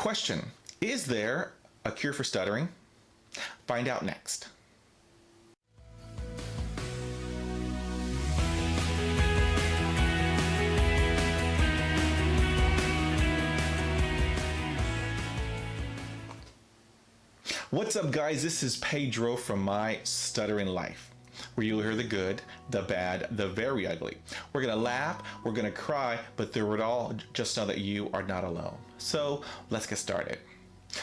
Question: is there a cure for stuttering? Find out next. What's up, guys? This is Pedro from My Stuttering Life, where you'll hear the good, the bad, the very ugly. We're gonna laugh, we're gonna cry, but through it all, just know that you are not alone. So let's get started.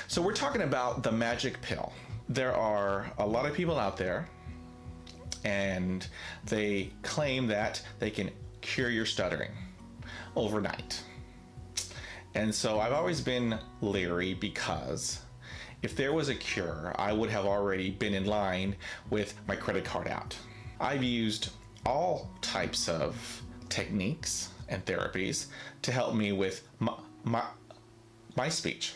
So we're talking about the magic pill. There are a lot of people out there, and they claim that they can cure your stuttering overnight. And so I've always been leery, because if there was a cure, I would have already been in line with my credit card out. I've used all types of techniques and therapies to help me with my speech.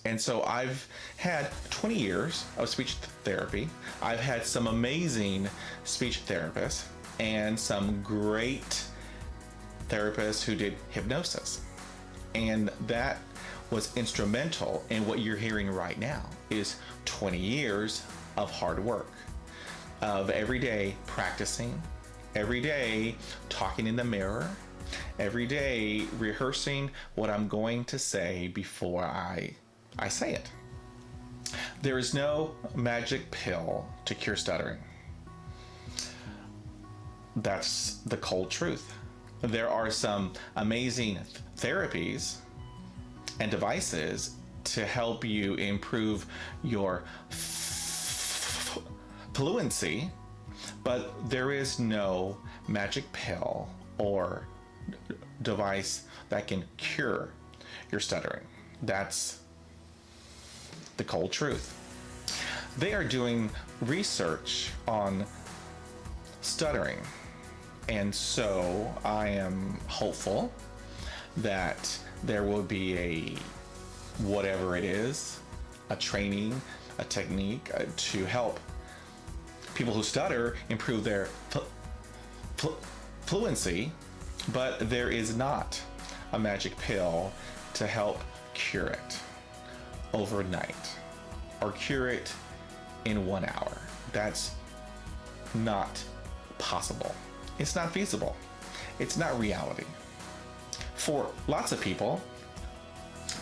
And so I've had 20 years of speech therapy. I've had some amazing speech therapists and some great therapists who did hypnosis. And that was instrumental in what you're hearing right now is 20 years of hard work, of every day practicing, every day talking in the mirror, every day rehearsing what I'm going to say before I say it. There is no magic pill to cure stuttering. That's the cold truth. There are some amazing therapies and devices to help you improve your fluency, but there is no magic pill or device that can cure your stuttering. That's the cold truth. They are doing research on stuttering, and so I am hopeful that there will be a whatever it is, a training, a technique to help people who stutter improve their fluency, but there is not a magic pill to help cure it overnight or cure it in 1 hour. That's not possible. It's not feasible. It's not reality. For lots of people,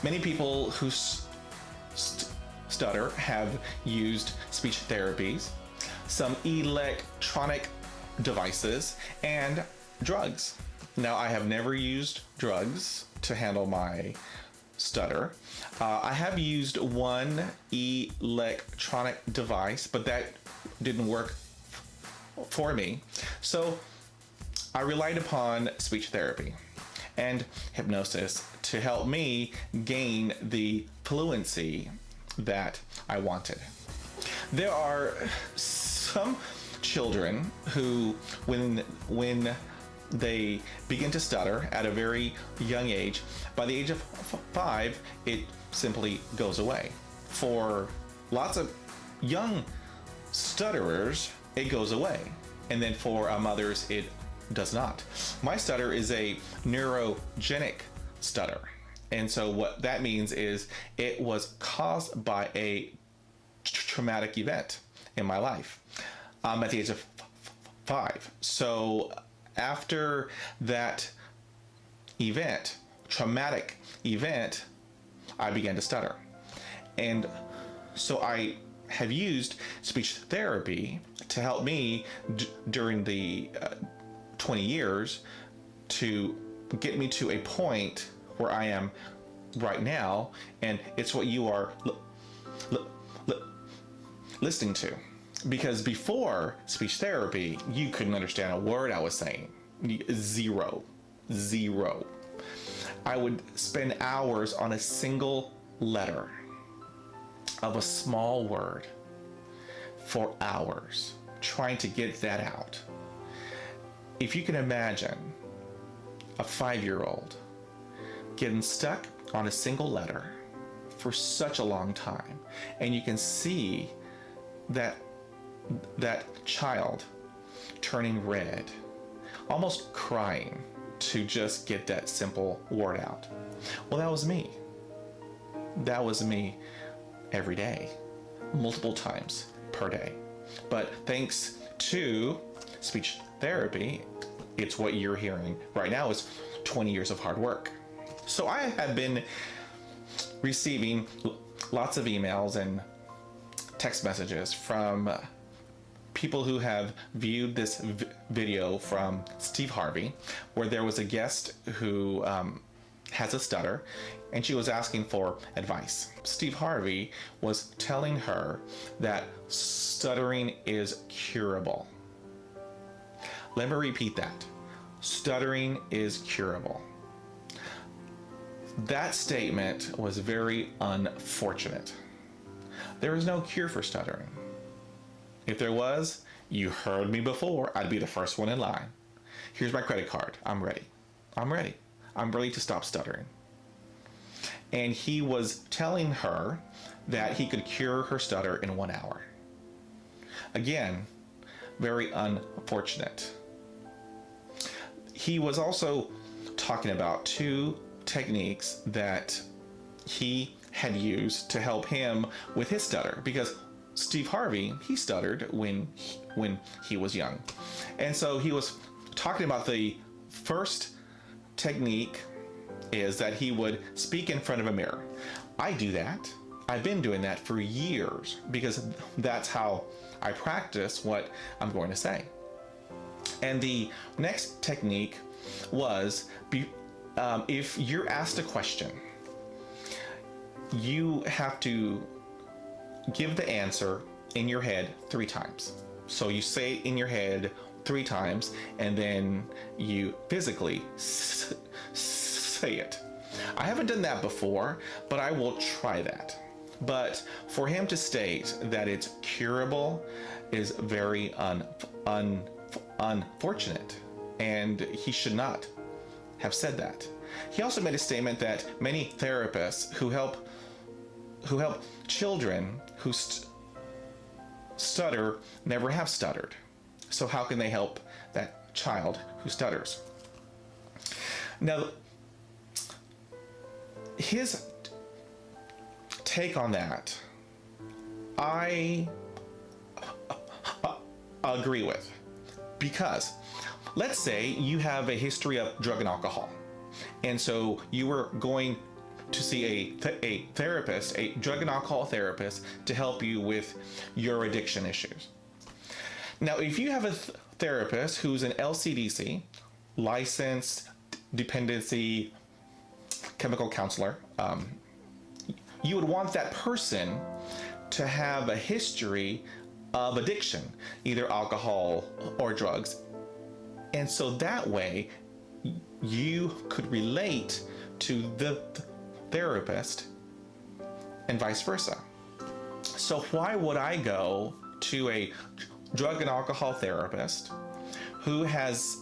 many people who stutter have used speech therapies, some electronic devices, and drugs. Now, I have never used drugs to handle my stutter. I have used one electronic device, but that didn't work for me. So I relied upon speech therapy and hypnosis to help me gain the fluency that I wanted. There are some children who, when they begin to stutter at a very young age, by the age of 5, it simply goes away. For lots of young stutterers, it goes away. And then for mothers, it does not. My stutter is a neurogenic stutter. And so what that means is it was caused by a traumatic event in my life at the age of 5. So after that event, traumatic event, I began to stutter. And so I have used speech therapy to help me during the 20 years to get me to a point where I am right now, and it's what you are listening to. Because before speech therapy, you couldn't understand a word I was saying. Zero. I would spend hours on a single letter of a small word for hours trying to get that out. If you can imagine a 5-year-old getting stuck on a single letter for such a long time, and you can see that child turning red, almost crying to just get that simple word out. Well, that was me. That was me every day, multiple times per day. But thanks to speech therapy, it's what you're hearing right now is 20 years of hard work. So I have been receiving lots of emails and text messages from people who have viewed this video from Steve Harvey, where there was a guest who has a stutter, and she was asking for advice. Steve Harvey was telling her that stuttering is curable. Let me repeat that. Stuttering is curable. That statement was very unfortunate. There is no cure for stuttering. If there was, you heard me before, I'd be the first one in line. Here's my credit card. I'm ready. I'm ready. I'm ready to stop stuttering. And he was telling her that he could cure her stutter in 1 hour. Again, very unfortunate. He was also talking about 2 techniques that he had used to help him with his stutter, because Steve Harvey, he stuttered when he was young. And so he was talking about the first technique is that he would speak in front of a mirror. I do that. I've been doing that for years because that's how I practice what I'm going to say. And the next technique was if you're asked a question, you have to give the answer in your head 3 times. So you say it in your head 3 times, and then you physically say it. I haven't done that before, but I will try that. But for him to state that it's curable is very unfortunate, and he should not have said that. He also made a statement that many therapists who help children who stutter never have stuttered. So how can they help that child who stutters? Now, his take on that, I agree with, because let's say you have a history of drug and alcohol, and so you were going to see a therapist, a drug and alcohol therapist, to help you with your addiction issues. Now, if you have a therapist who's an LCDC, licensed dependency chemical counselor, you would want that person to have a history of addiction, either alcohol or drugs. And so that way you could relate to the therapist and vice versa. So why would I go to a drug and alcohol therapist who has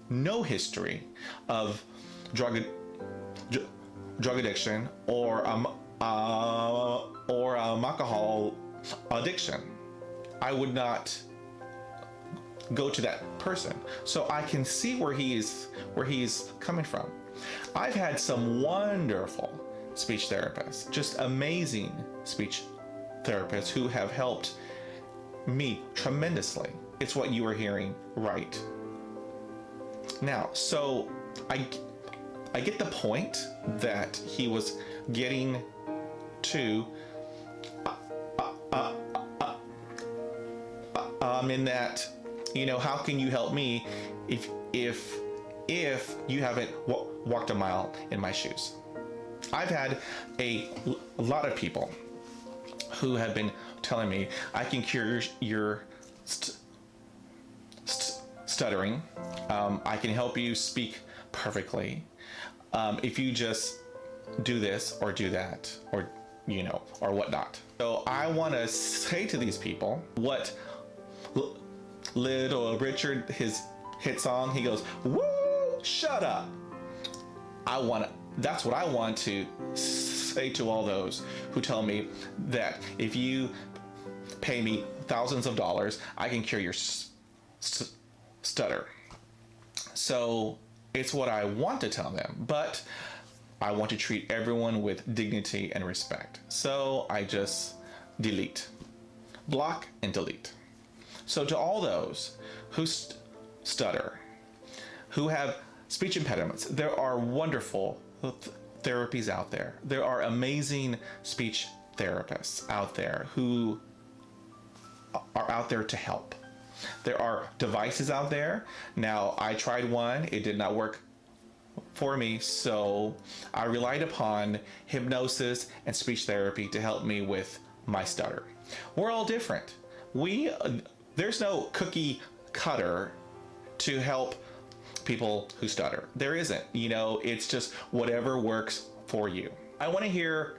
no history of drug addiction or alcohol addiction? I would not go to that person. So I can see where he's coming from. I've had some wonderful speech therapists, just amazing speech therapists who have helped me tremendously. It's what you are hearing right now. So I get the point that he was getting to in that, how can you help me if you haven't walked a mile in my shoes? I've had a lot of people who have been telling me, I can cure your stuttering. I can help you speak perfectly if you just do this or do that, or or whatnot. So I want to say to these people what Little Richard, his hit song, he goes, "Woo, shut up." That's what I want to say to all those who tell me that if you pay me thousands of dollars, I can cure your stutter. So it's what I want to tell them. But I want to treat everyone with dignity and respect. So I just delete, block, and delete. So to all those who stutter, who have speech impediments, there are wonderful therapies out there. There are amazing speech therapists out there who are out there to help. There are devices out there. Now, I tried one, it did not work for me, so I relied upon hypnosis and speech therapy to help me with my stutter. We're all different. There's no cookie cutter to help people who stutter. There isn't. It's just whatever works for you. I want to hear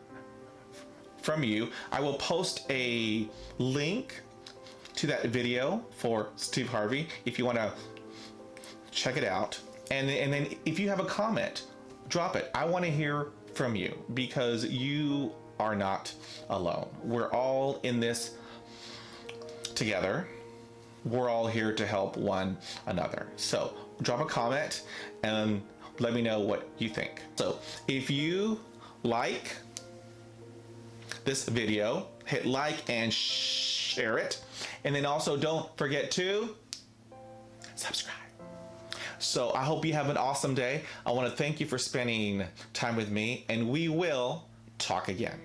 from you. I will post a link to that video for Steve Harvey if you want to check it out. And then if you have a comment, drop it. I want to hear from you because you are not alone. We're all in this together. We're all here to help one another. So drop a comment and let me know what you think. So if you like this video, hit like and share it. And then also don't forget to subscribe. So I hope you have an awesome day. I want to thank you for spending time with me, and we will talk again.